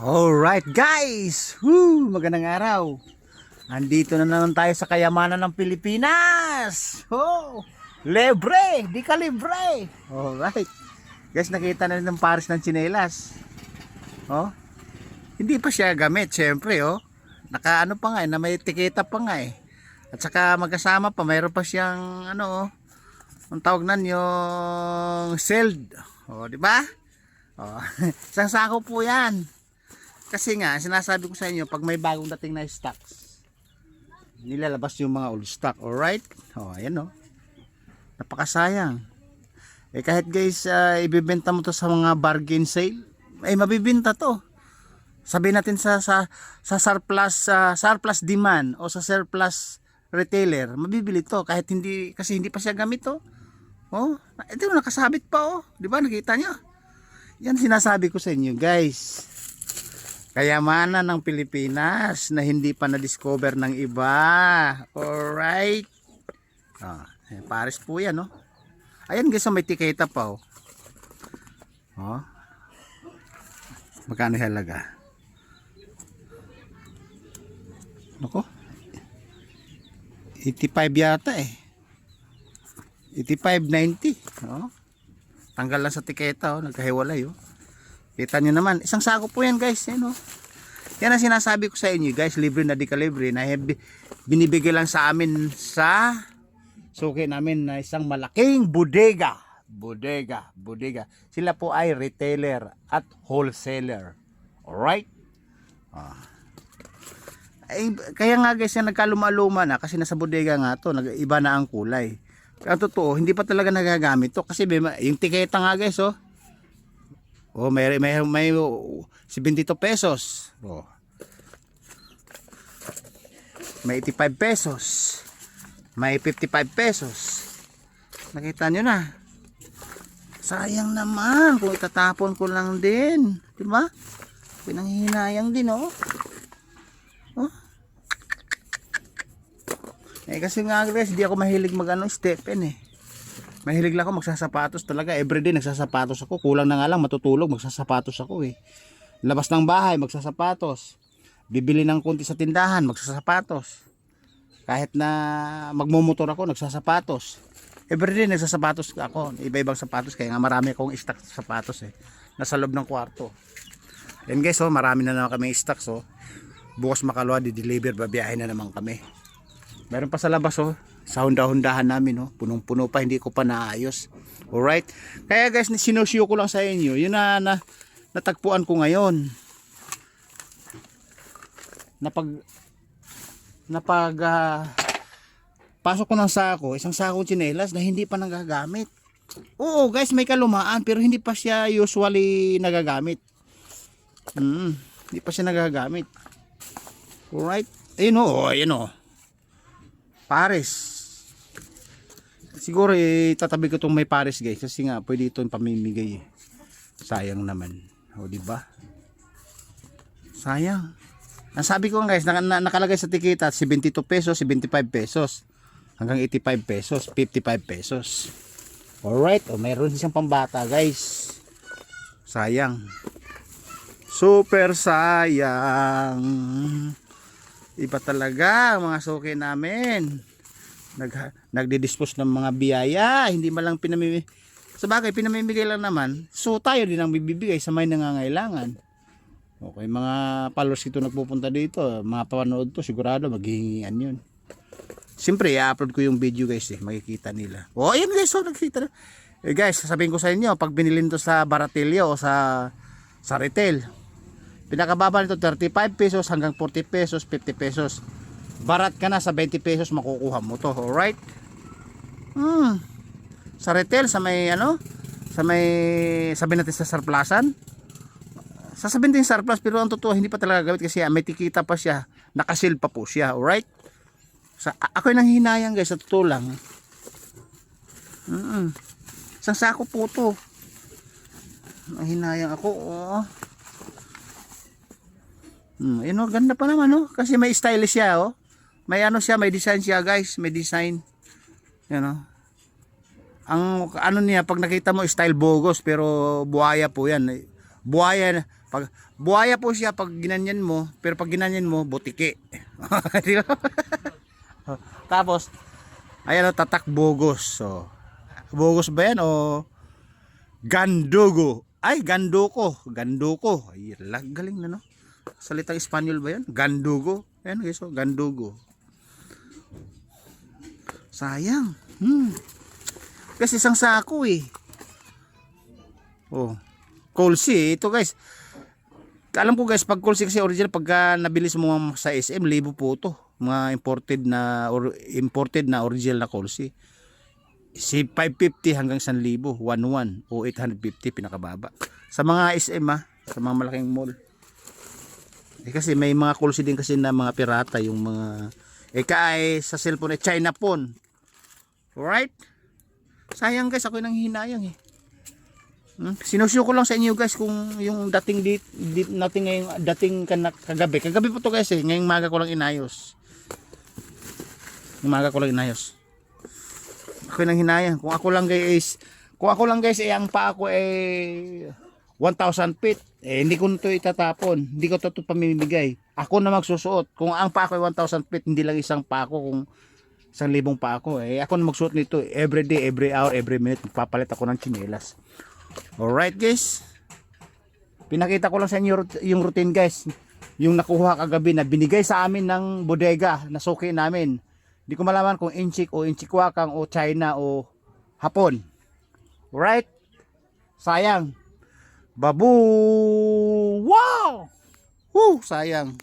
Alright guys! Woo! Magandang araw! Andito na naman tayo sa kayamanan ng Pilipinas! Oh! Libre! Di ka libre! Alright! Guys, nakita na rin ng pares ng tsinelas. Oh? Hindi pa siya gamit, syempre oh. Naka ano pa nga eh, na may etiketa pa nga eh. At saka magkasama pa, mayroon pa siyang ano oh. Ang tawag nan yung sealed. Oh, di ba? Oh, isang sako po 'yan. Kasi nga, sinasabi ko sa inyo, pag may bagong dating na stocks, nilalabas yung mga old stock, alright? O, ayan o. Napakasayang. Eh kahit guys, ibibenta mo to sa mga bargain sale, eh mabibenta to. Sabihin natin sa surplus demand o sa surplus retailer, mabibili to kahit hindi, kasi hindi pa siya gamit to. Oh, ito nakasabit pa oh. Di ba nakita nyo? Yan sinasabi ko sa inyo guys. Kayamanan ng Pilipinas na hindi pa na-discover ng iba. Alright. Pares po yan, no? Ayan guys, may tiketa pa, oh. Oh. Magkano halaga? Nako. 85 yata eh. 85.90. Oh. Tanggal lang sa tiketa, oh. Nagkahiwalay, oh. Kita nyo naman, isang sako po yan guys, yan o. Yan ang sinasabi ko sa inyo guys, libre na di ka libre, na binibigay lang sa amin sa suki namin na isang malaking bodega. Sila po ay retailer at wholesaler. Alright? Kaya nga guys, yan nagkaluma-luma na kasi nasa bodega nga to, iba na ang kulay. Kaya totoo, hindi pa talaga nagagamit to kasi yung tiketa nga guys, oh. Oh, may 72 pesos. Oh. May 85 pesos. May 55 pesos. Nakita nyo na. Sayang naman kung itatapon ko lang din. Diba? Pinanghihinayang din, oh. Oh. Eh kasi nga guys, di ako mahilig stepin eh. Mahilig lang ako magsasapatos talaga. Everyday nagsasapatos ako. Kulang na nga lang matutulog, magsasapatos ako eh. Labas ng bahay, magsasapatos. Bibili ng kunti sa tindahan, magsasapatos. Kahit na magmumotor ako, nagsasapatos. Everyday nagsasapatos ako. Iba-ibang sapatos, kaya nga marami akong stock sa sapatos eh. Nasa loob ng kwarto. Yan guys, oh, marami na naman kami stocks oh. Bukas Makalawa, di-deliver, babiyahin na naman kami. Meron pa sa labas oh. Sa hundahan namin, oh. Punong-puno pa, hindi ko pa naayos. Alright? Kaya guys, sinusyo ko lang sa inyo. Yun na natagpuan ko ngayon. Pasok ko ng sako, isang sako tsinelas na hindi pa nagagamit. Oo guys, may kalumaan pero hindi pa siya usually nagagamit. Hindi pa siya nagagamit. Alright? Ayun oh, ayun oh. Pares. Siguro tatabi ko itong may pares guys kasi nga pwede ito pamimigay eh. Sayang naman. O di ba? Sayang. Nasabi ko guys, nakalagay sa tiketa 72 pesos, 75 pesos, hanggang 85 pesos, 55 pesos. Alright, o meron siyang pambata guys. Sayang. Super sayang. Iba talaga mga suki namin. Nagdi-dispose ng mga biyaya, hindi malang pinamimigay. Sabagay pinamimigay lang naman. So tayo din ang bibigay sa may nangangailangan. Okay, mga followers ito nagpupunta dito, mga panood to, sigurado maghihingian 'yun. Siyempre, i-upload ko yung video guys eh, makikita nila. Oh, ayun guys, so nakikita na. Eh guys, sasabihin ko sa inyo, pag binilin to sa Baratilyo o sa retail, pinakababa nito 35 pesos hanggang 40 pesos, 50 pesos. Barat ka na sa 20 pesos makukuha mo to, alright? Sa retail, sa may sabihin natin sa surplusan. Sasabihin din surplus pero ang totoo hindi pa talaga gamit kasi may tikita pa siya, nakasil pa po siya, alright? Ako'y nanghihinayang guys, sa totoo lang. Isang sako po to. Nanghihinayang ako, oh. Yun oh, ganda pa naman oh, kasi may stylish siya oh. May siya, may design siya guys, may design. Yan oh. Ang niya, pag nakita mo style bogos pero buhaya po yan. Buhaya Buhaya po siya pag ginanyan mo, pero pag ginanyan mo, butike. Di ba? Tapos, ayan o, tatak bugos. So, bugos ba yan o gandugo? Ay, ganduko. Ganduko. Ay, galing na no. Salitang Espanyol ba yan? Gandugo. Ayan guys, oh, gandugo. Sayang. Kasi isang sako eh. Oh. Kulsi. Ito guys. Alam ko guys, pag kulsi kasi original, pagka nabilis mo sa SM, libo po ito. Mga imported na original na kulsi. Si 550 hanggang 1,000, 11 o 850 pinakababa. Sa mga SM sa mga malaking mall. Kasi may mga kulsi din kasi na mga pirata, yung mga ay sa cellphone China phone. Alright? Sayang guys, ako nang hinayang eh. Sinusyo ko lang sa inyo guys kung yung nating ngayong dating kagabi po to guys eh, ngayong maga ko lang inayos. Ako nang hinayang. Kung ako lang guys ang pa ako ay 1,000 feet. Hindi ko nito itatapon. Hindi ko ito pamimigay. Ako na magsusuot. Kung ang pa ako ay 1,000 feet, hindi lang isang pa ako, kung 1,000 pa ako. Ako na magsuot nito every day, every hour, every minute. Magpapalit ako ng tsinelas. Alright guys. Pinakita ko lang sa inyo yung routine guys. Yung nakuha kagabi na binigay sa amin ng bodega na suki namin. Hindi ko malaman kung inchik o inchikwakang o China o Hapon. Alright? Sayang. Babu! Wow! Sayang.